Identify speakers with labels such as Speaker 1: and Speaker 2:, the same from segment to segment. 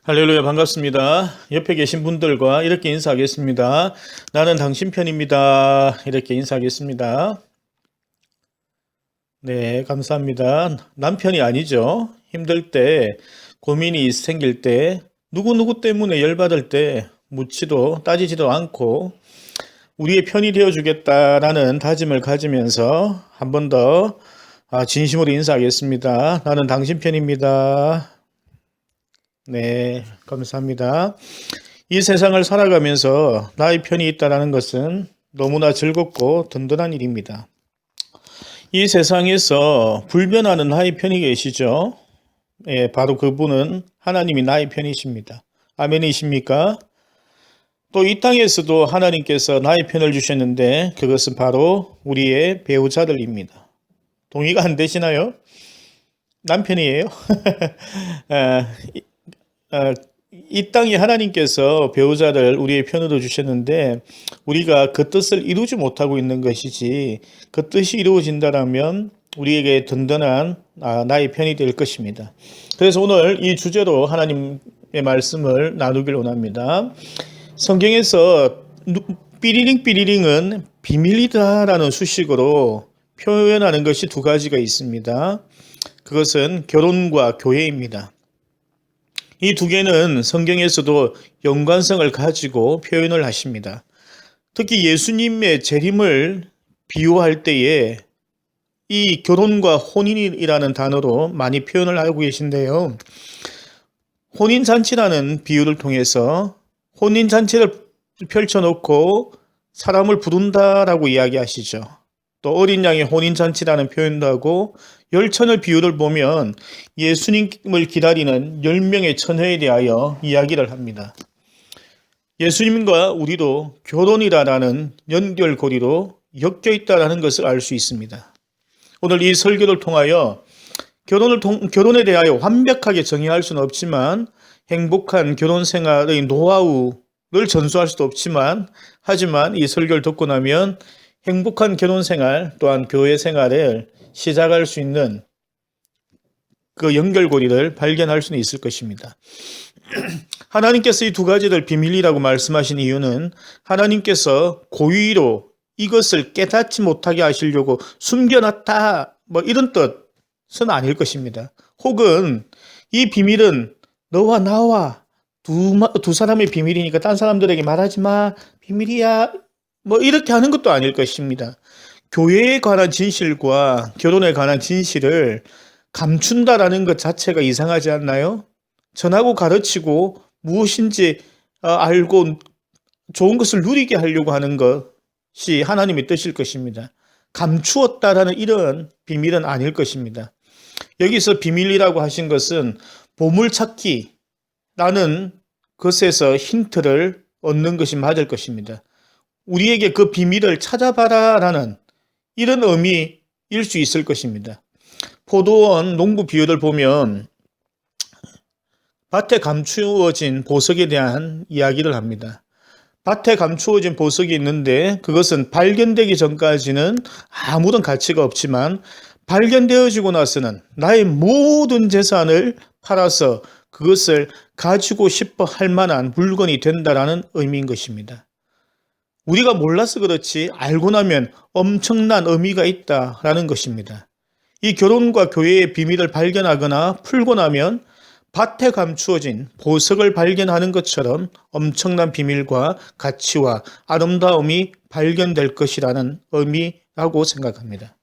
Speaker 1: 할렐루야, 반갑습니다. 옆에 계신 분들과 이렇게 인사하겠습니다. 나는 당신 편입니다. 이렇게 인사하겠습니다. 네, 감사합니다. 남편이 아니죠. 힘들 때, 고민이 생길 때, 누구누구 때문에 열받을 때 묻지도 따지지도 않고 우리의 편이 되어주겠다라는 다짐을 가지면서 한 번 더 진심으로 인사하겠습니다. 나는 당신 편입니다. 네, 감사합니다. 이 세상을 살아가면서 나의 편이 있다는 것은 너무나 즐겁고 든든한 일입니다. 이 세상에서 불변하는 나의 편이 계시죠? 예, 바로 그분은 하나님이 나의 편이십니다. 아멘이십니까? 또 이 땅에서도 하나님께서 나의 편을 주셨는데 그것은 바로 우리의 배우자들입니다. 동의가 안 되시나요? 남편이에요? 이 땅에 하나님께서 배우자를 우리의 편으로 주셨는데 우리가 그 뜻을 이루지 못하고 있는 것이지 그 뜻이 이루어진다면 우리에게 든든한 나의 편이 될 것입니다. 그래서 오늘 이 주제로 하나님의 말씀을 나누길 원합니다. 성경에서 삐리링은 비밀이다라는 수식어로 표현하는 것이 두 가지가 있습니다. 그것은 결혼과 교회입니다. 이 두 개는 성경에서도 연관성을 가지고 표현을 하십니다. 특히 예수님의 재림을 비유할 때에 이 결혼과 혼인이라는 단어로 많이 표현을 하고 계신데요. 혼인잔치라는 비유를 통해서 혼인잔치를 펼쳐놓고 사람을 부른다라고 이야기하시죠. 또 어린 양의 혼인잔치라는 표현도 하고 열처녀 비유를 보면 예수님을 기다리는 10명의 처녀에 대하여 이야기를 합니다. 예수님과 우리도 결혼이라는 연결고리로 엮여 있다는 것을 알 수 있습니다. 오늘 이 설교를 통하여 결혼에 대하여 완벽하게 정의할 수는 없지만 행복한 결혼 생활의 노하우를 전수할 수도 없지만 하지만 이 설교를 듣고 나면 행복한 결혼 생활 또한 교회 생활을 시작할 수 있는 그 연결고리를 발견할 수는 있을 것입니다. 하나님께서 이 두 가지를 비밀이라고 말씀하신 이유는 하나님께서 고의로 이것을 깨닫지 못하게 하시려고 숨겨놨다 이런 뜻은 아닐 것입니다. 혹은 이 비밀은 너와 나와 두 사람의 비밀이니까 딴 사람들에게 말하지 마, 비밀이야, 이렇게 하는 것도 아닐 것입니다. 교회에 관한 진실과 결혼에 관한 진실을 감춘다라는 것 자체가 이상하지 않나요? 전하고 가르치고 무엇인지 알고 좋은 것을 누리게 하려고 하는 것이 하나님의 뜻일 것입니다. 감추었다라는 이런 비밀은 아닐 것입니다. 여기서 비밀이라고 하신 것은 보물찾기라는 것에서 힌트를 얻는 것이 맞을 것입니다. 우리에게 그 비밀을 찾아봐라라는 이런 의미일 수 있을 것입니다. 포도원 농부 비유를 보면 밭에 감추어진 보석에 대한 이야기를 합니다. 밭에 감추어진 보석이 있는데 그것은 발견되기 전까지는 아무런 가치가 없지만 발견되어지고 나서는 나의 모든 재산을 팔아서 그것을 가지고 싶어 할 만한 물건이 된다라는 의미인 것입니다. 우리가 몰라서 그렇지 알고 나면 엄청난 의미가 있다라는 것입니다. 이 결혼과 교회의 비밀을 발견하거나 풀고 나면 밭에 감추어진 보석을 발견하는 것처럼 엄청난 비밀과 가치와 아름다움이 발견될 것이라는 의미라고 생각합니다.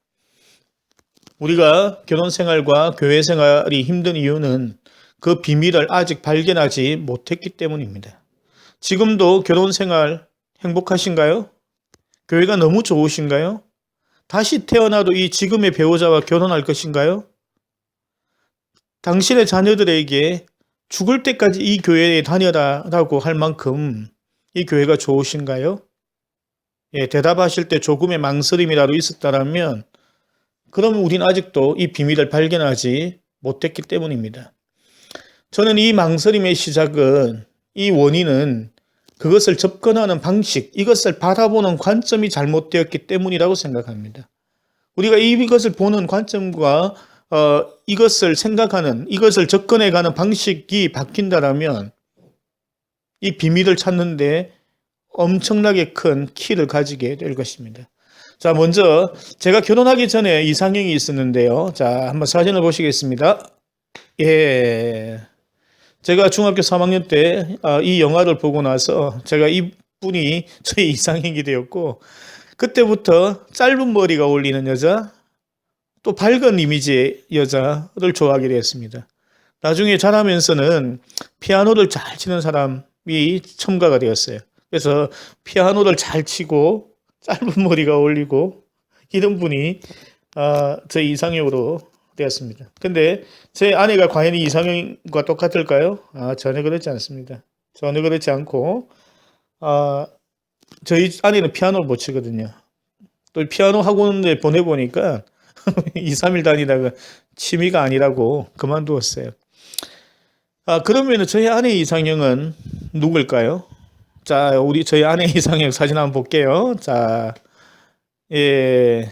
Speaker 1: 우리가 결혼 생활과 교회 생활이 힘든 이유는 그 비밀을 아직 발견하지 못했기 때문입니다. 지금도 결혼 생활 행복하신가요? 교회가 너무 좋으신가요? 다시 태어나도 이 지금의 배우자와 결혼할 것인가요? 당신의 자녀들에게 죽을 때까지 이 교회에 다녀라라고 할 만큼 이 교회가 좋으신가요? 예, 대답하실 때 조금의 망설임이라도 있었다면 그러면 우리는 아직도 이 비밀을 발견하지 못했기 때문입니다. 저는 이 망설임의 시작은 이 원인은 그것을 접근하는 방식, 이것을 바라보는 관점이 잘못되었기 때문이라고 생각합니다. 우리가 이것을 보는 관점과 이것을 생각하는, 이것을 접근해가는 방식이 바뀐다라면 이 비밀을 찾는데 엄청나게 큰 키를 가지게 될 것입니다. 자, 먼저 제가 결혼하기 전에 이상형이 있었는데요. 자, 한번 사진을 보시겠습니다. 예. 제가 중학교 3학년 때 이 영화를 보고 나서 제가 이분이 저의 이상형이 되었고, 그때부터 짧은 머리가 어울리는 여자, 또 밝은 이미지의 여자를 좋아하게 되었습니다. 나중에 자라면서는 피아노를 잘 치는 사람이 첨가가 되었어요. 그래서 피아노를 잘 치고 짧은 머리가 어울리고 이런 분이 제 이상형으로 되었습니다. 근데 제 아내가 과연 이 이상형과 똑같을까요? 전혀 그렇지 않습니다. 전혀 그렇지 않고 저희 아내는 피아노를 못 치거든요. 또 피아노 학원에 보내보니까 2, 3일 다니다가 취미가 아니라고 그만두었어요. 그러면 저희 아내의 이상형은 누굴까요? 자, 저희 아내의 이상형 사진 한번 볼게요. 자, 예,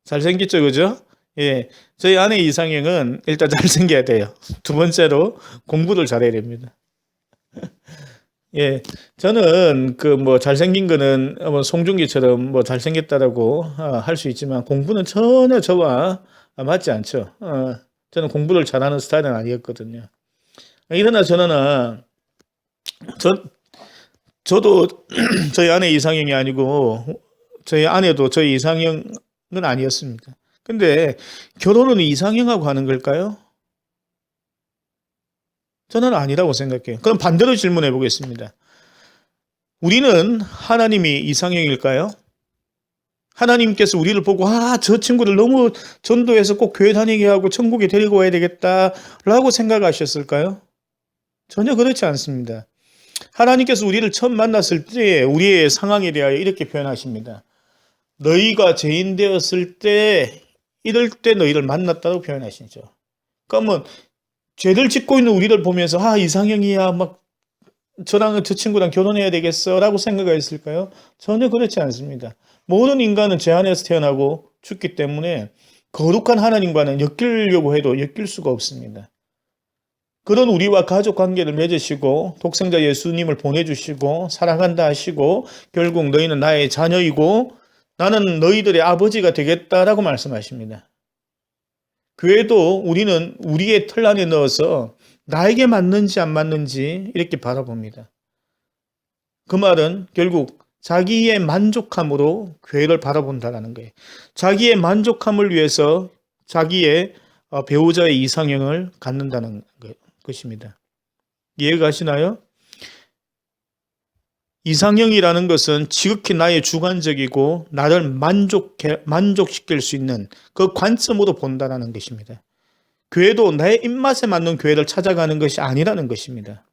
Speaker 1: 잘생겼죠, 그죠? 예, 저희 아내의 이상형은 일단 잘생겨야 돼요. 두 번째로 공부를 잘해야 됩니다. 예, 저는 잘생긴 거는 송중기처럼 잘생겼다라고 할 수 있지만 공부는 전혀 저와 맞지 않죠. 저는 공부를 잘하는 스타일은 아니었거든요. 이러나 저러나 저도 저희 아내 이상형이 아니고 저희 아내도 저희 이상형은 아니었습니다. 근데 결혼은 이상형하고 하는 걸까요? 저는 아니라고 생각해요. 그럼 반대로 질문해 보겠습니다. 우리는 하나님이 이상형일까요? 하나님께서 우리를 보고 저 친구를 너무 전도해서 꼭 교회 다니게 하고 천국에 데리고 와야 되겠다라고 생각하셨을까요? 전혀 그렇지 않습니다. 하나님께서 우리를 처음 만났을 때 우리의 상황에 대하여 이렇게 표현하십니다. 너희가 죄인 되었을 때 이럴 때 너희를 만났다고 표현하시죠. 그러면 죄를 짓고 있는 우리를 보면서 이상형이야 저랑 저 친구랑 결혼해야 되겠어 라고 생각했을까요? 전혀 그렇지 않습니다. 모든 인간은 죄 안에서 태어나고 죽기 때문에 거룩한 하나님과는 엮이려고 해도 엮일 수가 없습니다. 그런 우리와 가족 관계를 맺으시고 독생자 예수님을 보내주시고 사랑한다 하시고 결국 너희는 나의 자녀이고 나는 너희들의 아버지가 되겠다라고 말씀하십니다. 교회도 우리는 우리의 틀 안에 넣어서 나에게 맞는지 안 맞는지 이렇게 바라봅니다. 그 말은 결국 자기의 만족함으로 교회를 바라본다는 거예요. 자기의 만족함을 위해서 자기의 배우자의 이상형을 갖는다는 것입니다. 이해가 가시나요? 이상형이라는 것은 지극히 나의 주관적이고 나를 만족시킬 수 있는 그 관점으로 본다는 것입니다. 교회도 나의 입맛에 맞는 교회를 찾아가는 것이 아니라는 것입니다.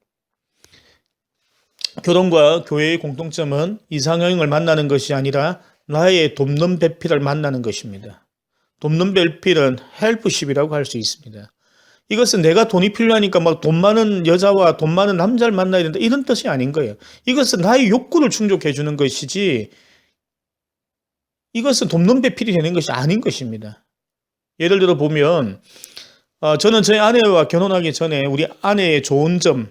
Speaker 1: 결혼과 교회의 공통점은 이상형을 만나는 것이 아니라 나의 돕는 배필을 만나는 것입니다. 돕는 배필은 헬프십이라고 할 수 있습니다. 이것은 내가 돈이 필요하니까 돈 많은 여자와 돈 많은 남자를 만나야 된다 이런 뜻이 아닌 거예요. 이것은 나의 욕구를 충족해 주는 것이지 이것은 돕는 배필이 되는 것이 아닌 것입니다. 예를 들어 보면 저는 저희 아내와 결혼하기 전에 우리 아내의 좋은 점,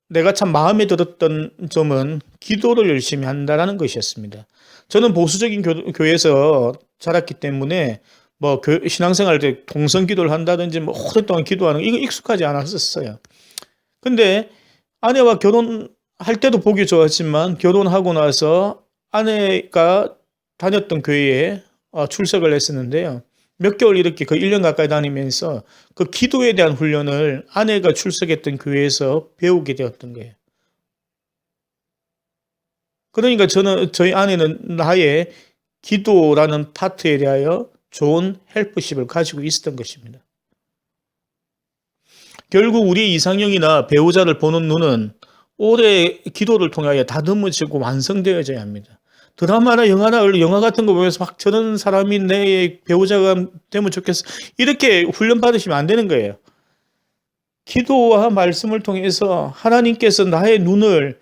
Speaker 1: 내가 참 마음에 들었던 점은 기도를 열심히 한다는 것이었습니다. 저는 보수적인 교회에서 자랐기 때문에 신앙생활 때 동성기도를 한다든지 오랫동안 기도하는 이거 익숙하지 않았었어요. 근데 아내와 결혼할 때도 보기 좋았지만 결혼하고 나서 아내가 다녔던 교회에 출석을 했었는데요. 몇 개월 이렇게 1년 가까이 다니면서 그 기도에 대한 훈련을 아내가 출석했던 교회에서 배우게 되었던 거예요. 그러니까 저희 아내는 나의 기도라는 파트에 대하여 좋은 헬프십을 가지고 있었던 것입니다. 결국 우리의 이상형이나 배우자를 보는 눈은 오래 기도를 통하여 다듬어지고 완성되어져야 합니다. 드라마나 영화 같은 거 보면서 저런 사람이 내 배우자가 되면 좋겠어 이렇게 훈련 받으시면 안 되는 거예요. 기도와 말씀을 통해서 하나님께서 나의 눈을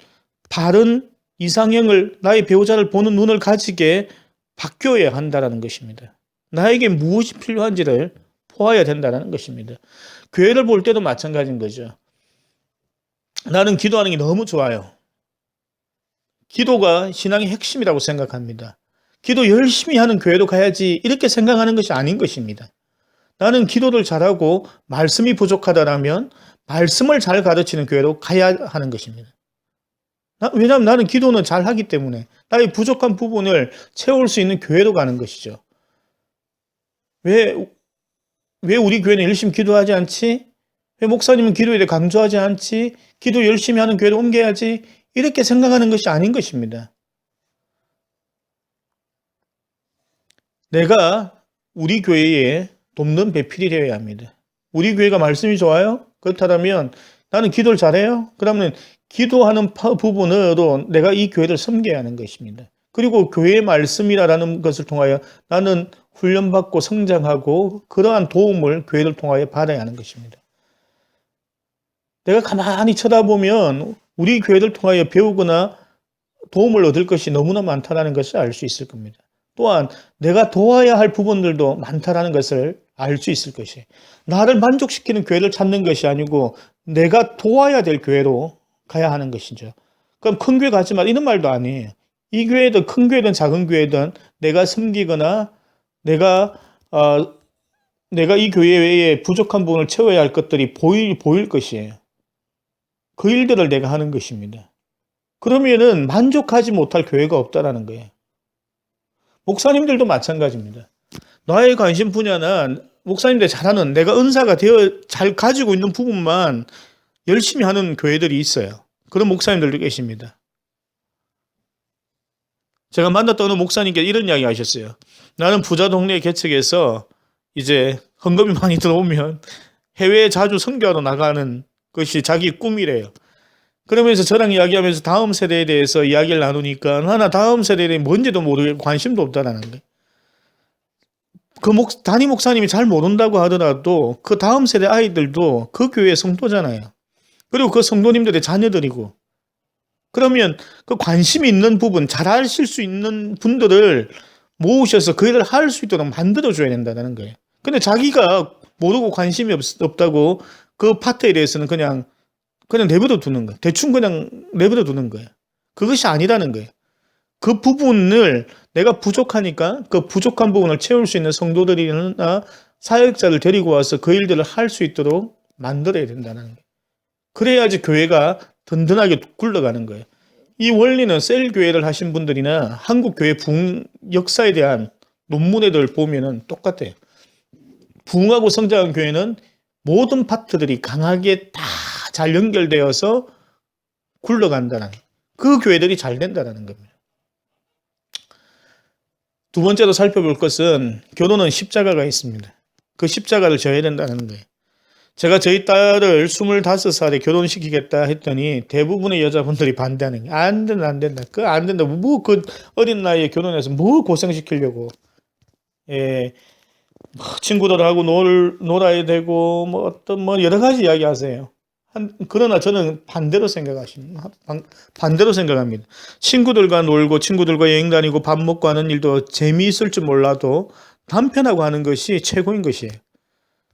Speaker 1: 바른 이상형을 나의 배우자를 보는 눈을 가지게 바뀌어야 한다는 것입니다. 나에게 무엇이 필요한지를 보아야 된다는 것입니다. 교회를 볼 때도 마찬가지인 거죠. 나는 기도하는 게 너무 좋아요. 기도가 신앙의 핵심이라고 생각합니다. 기도 열심히 하는 교회로 가야지 이렇게 생각하는 것이 아닌 것입니다. 나는 기도를 잘하고 말씀이 부족하다라면 말씀을 잘 가르치는 교회로 가야 하는 것입니다. 왜냐하면 나는 기도는 잘하기 때문에 나의 부족한 부분을 채울 수 있는 교회로 가는 것이죠. 왜 우리 교회는 열심히 기도하지 않지? 왜 목사님은 기도에 대해 강조하지 않지? 기도 열심히 하는 교회로 옮겨야지? 이렇게 생각하는 것이 아닌 것입니다. 내가 우리 교회에 돕는 배필이 되어야 합니다. 우리 교회가 말씀이 좋아요? 그렇다면 나는 기도를 잘해요? 그러면 기도하는 부분으로 내가 이 교회를 섬겨야 하는 것입니다. 그리고 교회의 말씀이라는 것을 통하여 나는 훈련받고 성장하고 그러한 도움을 교회를 통하여 받아야 하는 것입니다. 내가 가만히 쳐다보면 우리 교회를 통하여 배우거나 도움을 얻을 것이 너무나 많다는 것을 알 수 있을 겁니다. 또한 내가 도와야 할 부분들도 많다는 것을 알 수 있을 것이에요. 나를 만족시키는 교회를 찾는 것이 아니고 내가 도와야 될 교회로 가야 하는 것이죠. 그럼 큰 교회 가지 말 이런 말도 아니에요. 이 교회든 큰 교회든 작은 교회든 내가 섬기거나 내가 이 교회에 부족한 부분을 채워야 할 것들이 보일 것이에요. 그 일들을 내가 하는 것입니다. 그러면은 만족하지 못할 교회가 없다라는 거예요. 목사님들도 마찬가지입니다. 나의 관심 분야는 목사님들 잘하는 내가 은사가 되어 잘 가지고 있는 부분만 열심히 하는 교회들이 있어요. 그런 목사님들도 계십니다. 제가 만났던 어느 목사님께 이런 이야기 하셨어요. 나는 부자 동네 개척에서 이제 헌금이 많이 들어오면 해외에 자주 선교하러 나가는 것이 자기 꿈이래요. 그러면서 저랑 이야기하면서 다음 세대에 대해서 이야기를 나누니까 하나 다음 세대에 뭔지도 모르고 관심도 없다라는 거예요. 담임 목사님이 잘 모른다고 하더라도 그 다음 세대 아이들도 그 교회의 성도잖아요. 그리고 그 성도님들의 자녀들이고. 그러면 그 관심이 있는 부분, 잘 하실 수 있는 분들을 모으셔서 그 일을 할 수 있도록 만들어줘야 된다는 거예요. 근데 자기가 모르고 관심이 없다고 그 파트에 대해서는 그냥 내버려 두는 거예요. 대충 그냥 내버려 두는 거예요. 그것이 아니라는 거예요. 그 부분을 내가 부족하니까 그 부족한 부분을 채울 수 있는 성도들이나 사역자를 데리고 와서 그 일들을 할 수 있도록 만들어야 된다는 거예요. 그래야지 교회가 든든하게 굴러가는 거예요. 이 원리는 셀 교회를 하신 분들이나 한국 교회 부흥 역사에 대한 논문들 보면은 똑같아요. 부흥하고 성장한 교회는 모든 파트들이 강하게 다 잘 연결되어서 굴러간다는 그 교회들이 잘 된다는 겁니다. 두 번째로 살펴볼 것은 결혼은 십자가가 있습니다. 그 십자가를 져야 된다는 거예요. 제가 저희 딸을 25살에 결혼시키겠다 했더니 대부분의 여자분들이 반대하는 거예요. 안 된다, 안 된다. 안 된다. 그 어린 나이에 결혼해서 고생시키려고. 예. 친구들하고 놀아야 되고, 여러 가지 이야기 하세요. 그러나 저는 반대로 생각합니다. 친구들과 놀고, 친구들과 여행 다니고, 밥 먹고 하는 일도 재미있을 줄 몰라도 남편하고 하는 것이 최고인 것이에요.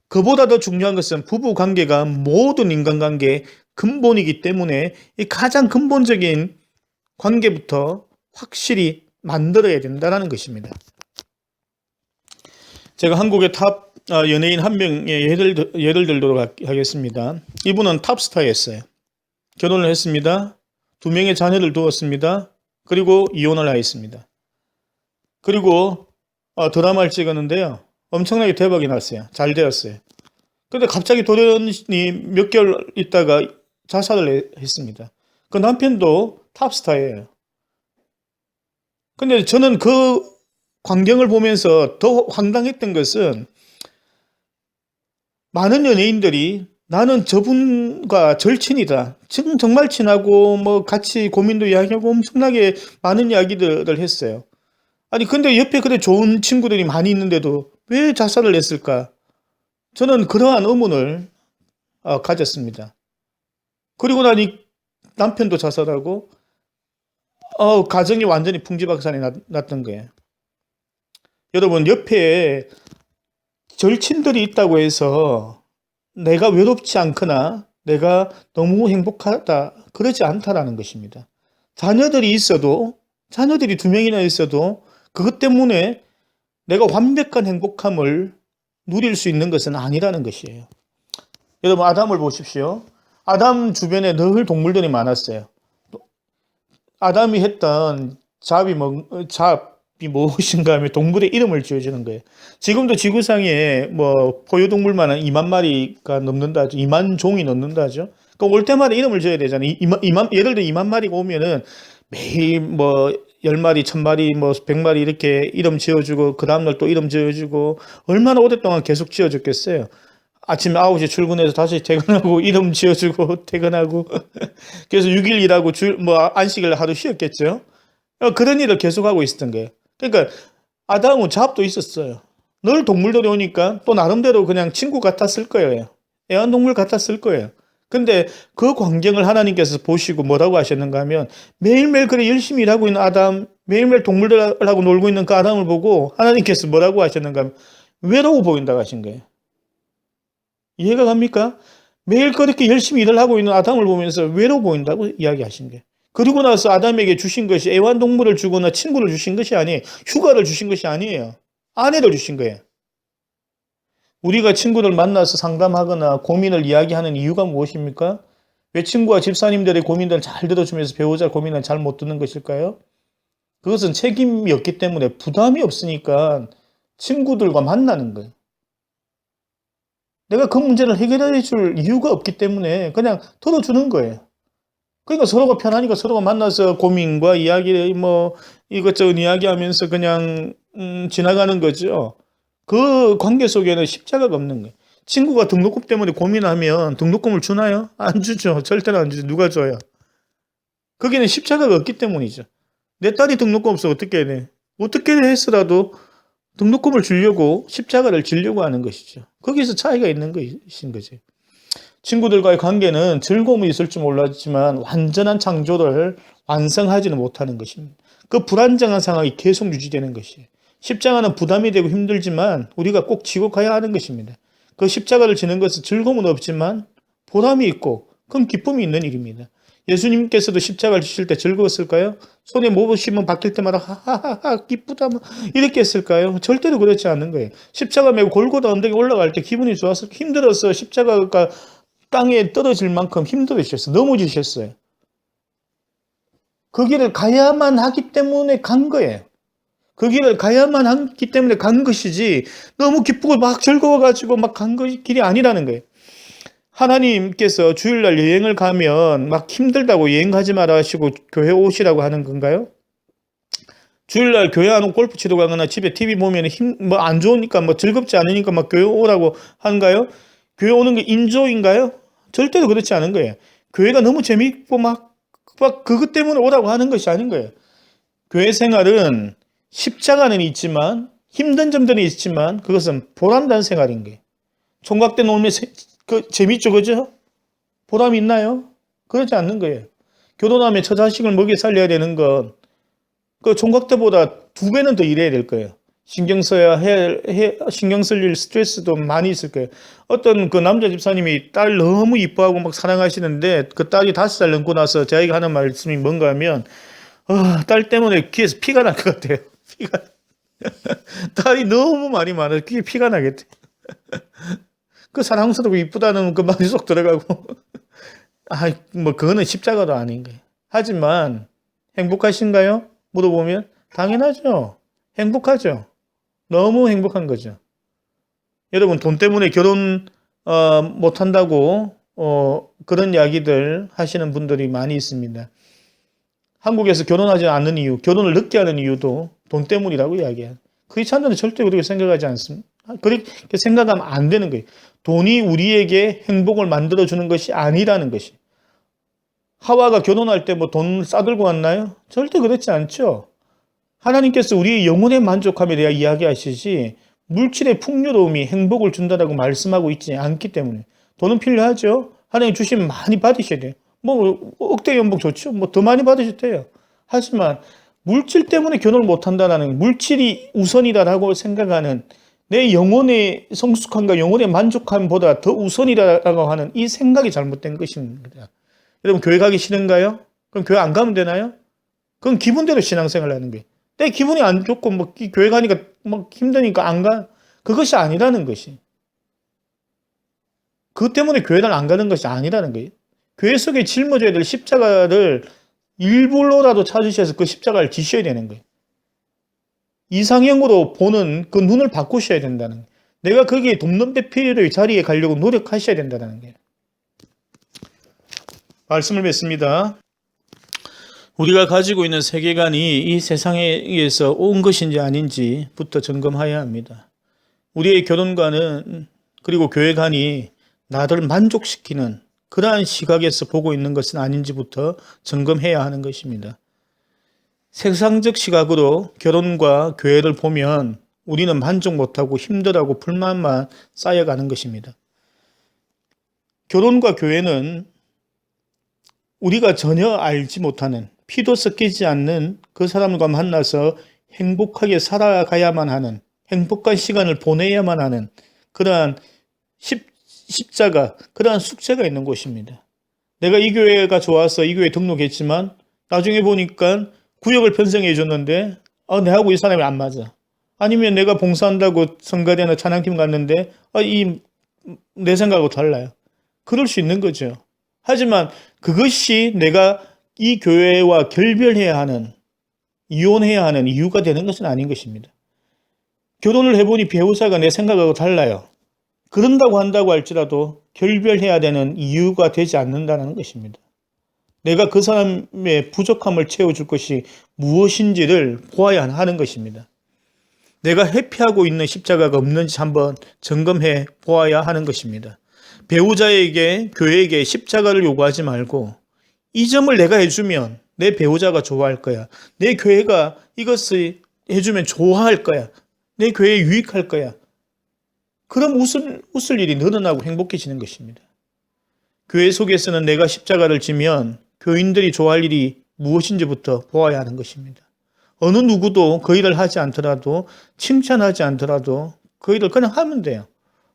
Speaker 1: 그보다 더 중요한 것은 부부 관계가 모든 인간관계의 근본이기 때문에 이 가장 근본적인 관계부터 확실히 만들어야 된다는 것입니다. 제가 한국의 탑 연예인 한 명의 예를 들도록 하겠습니다. 이분은 탑스타였어요. 결혼을 했습니다. 2명의 자녀를 두었습니다. 그리고 이혼을 하였습니다. 그리고 드라마를 찍었는데요. 엄청나게 대박이 났어요. 잘 되었어요. 근데 갑자기 돌연히 몇 개월 있다가 자살을 했습니다. 그 남편도 탑스타예요. 근데 저는 그 광경을 보면서 더 황당했던 것은 많은 연예인들이 나는 저분과 절친이다. 지금 정말 친하고 같이 고민도 이야기하고 엄청나게 많은 이야기들을 했어요. 아니 근데 옆에 그래 좋은 친구들이 많이 있는데도 왜 자살을 했을까? 저는 그러한 의문을 가졌습니다. 그리고 나니 남편도 자살하고 가정이 완전히 풍지박산이 났던 거예요. 여러분 옆에 절친들이 있다고 해서 내가 외롭지 않거나 내가 너무 행복하다, 그러지 않다라는 것입니다. 자녀들이 있어도, 자녀들이 두 명이나 있어도 그것 때문에 내가 완벽한 행복함을 누릴 수 있는 것은 아니라는 것이에요. 여러분, 아담을 보십시오. 아담 주변에 늘 동물들이 많았어요. 아담이 했던 잡이 무엇인가 하면 동물의 이름을 지어주는 거예요. 지금도 지구상에 뭐 포유동물만 2만 마리가 넘는다 하죠. 2만 종이 넘는다 하죠. 그럼 올 때마다 이름을 지어야 되잖아요. 예를 들어 2만 마리가 오면은 매일 뭐 10마리, 1000마리, 뭐 100마리 이렇게 이름 지어주고 그 다음날 또 이름 지어주고 얼마나 오랫동안 계속 지어줬겠어요. 아침 9시 출근해서 다시 퇴근하고 이름 지어주고 퇴근하고 그래서 6일 일하고 안식일 하루 쉬었겠죠. 그런 일을 계속하고 있었던 거예요. 그러니까 아담은 잡도 있었어요. 늘 동물들이 오니까 또 나름대로 그냥 친구 같았을 거예요. 애완동물 같았을 거예요. 근데 그 광경을 하나님께서 보시고 뭐라고 하셨는가 하면 매일매일 그래 열심히 일하고 있는 아담, 매일매일 동물들하고 놀고 있는 그 아담을 보고 하나님께서 뭐라고 하셨는가 하면 외로워 보인다고 하신 거예요. 이해가 갑니까? 매일 그렇게 열심히 일을 하고 있는 아담을 보면서 외로워 보인다고 이야기하신 거예요. 그리고 나서 아담에게 주신 것이 애완동물을 주거나 친구를 주신 것이 아니에요. 휴가를 주신 것이 아니에요. 아내를 주신 거예요. 우리가 친구들 만나서 상담하거나 고민을 이야기하는 이유가 무엇입니까? 왜 친구와 집사님들의 고민들을 잘 들어주면서 배우자 고민을 잘 못 듣는 것일까요? 그것은 책임이 없기 때문에 부담이 없으니까 친구들과 만나는 거예요. 내가 그 문제를 해결해 줄 이유가 없기 때문에 그냥 들어주는 거예요. 그러니까 서로가 편하니까 서로가 만나서 고민과 이야기 이것저것 이야기하면서 그냥 지나가는 거죠. 그 관계 속에는 십자가가 없는 거예요. 친구가 등록금 때문에 고민하면 등록금을 주나요? 안 주죠. 절대로 안 주죠. 누가 줘요? 거기는 십자가가 없기 때문이죠. 내 딸이 등록금 없어 어떻게 해야 돼? 어떻게 했으라도 등록금을 주려고 십자가를 지려고 하는 것이죠. 거기서 차이가 있는 것인 거죠. 친구들과의 관계는 즐거움이 있을 줄 몰랐지만 완전한 창조를 완성하지는 못하는 것입니다. 그 불안정한 상황이 계속 유지되는 것이에요. 십자가는 부담이 되고 힘들지만 우리가 꼭 지고 가야 하는 것입니다. 그 십자가를 지는 것은 즐거움은 없지만 보람이 있고 큰 기쁨이 있는 일입니다. 예수님께서도 십자가를 지실 때 즐거웠을까요? 손에 몹으시면 박힐 때마다 하하하 기쁘다 이렇게 했을까요? 절대로 그렇지 않는 거예요. 십자가 메고 골고다 언덕에 올라갈 때 기분이 좋았어요? 힘들었어요. 십자가가 땅에 떨어질 만큼 힘들으셨어요. 넘어지셨어요. 그 길을 가야만 하기 때문에 간 거예요. 그 길을 가야만 하기 때문에 간 것이지 너무 기쁘고 막 즐거워가지고 막 간 길이 아니라는 거예요. 하나님께서 주일날 여행을 가면 막 힘들다고 여행 가지 마라 하시고 교회 오시라고 하는 건가요? 주일날 교회 안 오고 골프 치러 가거나 집에 TV 보면 안 좋으니까 즐겁지 않으니까 막 교회 오라고 한가요? 교회 오는 게 인조인가요? 절대로 그렇지 않은 거예요. 교회가 너무 재밌고 막 그것 때문에 오라고 하는 것이 아닌 거예요. 교회 생활은 십자가는 있지만 힘든 점들은 있지만 그것은 보람난 생활인 거예요. 총각대 놀면 재밌죠, 그죠? 보람이 있나요? 그렇지 않는 거예요. 결혼하면 처자식을 먹여 살려야 되는 건 그 총각대보다 2배는 더 일해야 될 거예요. 신경 쓸 일 스트레스도 많이 있을 거예요. 어떤 그 남자 집사님이 딸 너무 이뻐하고 막 사랑하시는데 그 딸이 5살 넘고 나서 저희가 하는 말씀이 뭔가 하면 딸 때문에 귀에서 피가 날 것 같아요. 딸이 너무 말이 많아서 귀에 피가 나겠대. 그 사랑스럽고 이쁘다는 그 말이 쏙 들어가고 그거는 십자가도 아닌 거예요. 하지만 행복하신가요? 물어보면 당연하죠. 행복하죠. 너무 행복한 거죠. 여러분 돈 때문에 결혼 못한다고 그런 이야기들 하시는 분들이 많이 있습니다. 한국에서 결혼하지 않는 이유, 결혼을 늦게 하는 이유도 돈 때문이라고 이야기해요. 크리스찬들은 절대 그렇게 생각하지 않습니다. 그렇게 생각하면 안 되는 거예요. 돈이 우리에게 행복을 만들어주는 것이 아니라는 것이. 하와가 결혼할 때 돈 싸들고 왔나요? 절대 그렇지 않죠. 하나님께서 우리의 영혼의 만족함에 대해 이야기하시지 물질의 풍요로움이 행복을 준다라고 말씀하고 있지 않기 때문에 돈은 필요하죠. 하나님 주시면 많이 받으셔야 돼요. 억대 연봉 좋죠. 더 많이 받으셔도 돼요. 하지만 물질 때문에 결혼을 못한다라는 물질이 우선이다라고 생각하는 내 영혼의 성숙함과 영혼의 만족함보다 더 우선이라고 하는 이 생각이 잘못된 것입니다. 여러분, 교회 가기 싫은가요? 그럼 교회 안 가면 되나요? 그건 기분대로 신앙생활을 하는 거예요. 내 기분이 안 좋고 뭐 교회 가니까 막 힘드니까 안 가. 그것이 아니라는 것이. 그것 때문에 교회를 안 가는 것이 아니라는 거예요. 교회 속에 짊어져야 될 십자가를 일부러라도 찾으셔서 그 십자가를 지셔야 되는 거예요. 이상형으로 보는 그 눈을 바꾸셔야 된다는 거예요. 내가 거기에 돕는 배필의 자리에 가려고 노력하셔야 된다는 거예요. 말씀을 맺습니다. 우리가 가지고 있는 세계관이 이 세상에서 온 것인지 아닌지부터 점검해야 합니다. 우리의 결혼관은 그리고 교회관이 나를 만족시키는 그러한 시각에서 보고 있는 것은 아닌지부터 점검해야 하는 것입니다. 세상적 시각으로 결혼과 교회를 보면 우리는 만족 못하고 힘들어하고 불만만 쌓여가는 것입니다. 결혼과 교회는 우리가 전혀 알지 못하는, 피도 섞이지 않는 그 사람과 만나서 행복하게 살아가야만 하는, 행복한 시간을 보내야만 하는 그러한 십자가, 그러한 숙제가 있는 곳입니다. 내가 이 교회가 좋아서 이 교회에 등록했지만 나중에 보니까 구역을 편성해 줬는데 내하고 이 사람이 안 맞아. 아니면 내가 봉사한다고 성가대나 찬양팀 갔는데 내 생각하고 달라요. 그럴 수 있는 거죠. 하지만 그것이 내가 이 교회와 결별해야 하는, 이혼해야 하는 이유가 되는 것은 아닌 것입니다. 결혼을 해보니 배우자가 내 생각하고 달라요. 그런다고 한다고 할지라도 결별해야 되는 이유가 되지 않는다는 것입니다. 내가 그 사람의 부족함을 채워줄 것이 무엇인지를 보아야 하는 것입니다. 내가 회피하고 있는 십자가가 없는지 한번 점검해 보아야 하는 것입니다. 배우자에게, 교회에게 십자가를 요구하지 말고 이 점을 내가 해주면 내 배우자가 좋아할 거야. 내 교회가 이것을 해주면 좋아할 거야. 내 교회에 유익할 거야. 그럼 웃을 일이 늘어나고 행복해지는 것입니다. 교회 속에서는 내가 십자가를 지면 교인들이 좋아할 일이 무엇인지부터 보아야 하는 것입니다. 어느 누구도 그 일을 하지 않더라도, 칭찬하지 않더라도 그 일을 그냥 하면 돼요.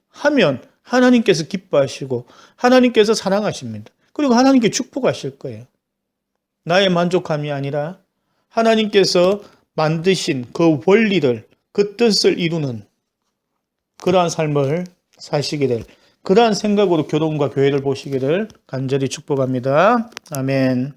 Speaker 1: 하면 하나님께서 기뻐하시고 하나님께서 사랑하십니다. 그리고 하나님께 축복하실 거예요. 나의 만족함이 아니라 하나님께서 만드신 그 원리를, 그 뜻을 이루는 그러한 삶을 사시게 될, 그러한 생각으로 결혼과 교회를 보시기를 간절히 축복합니다. 아멘.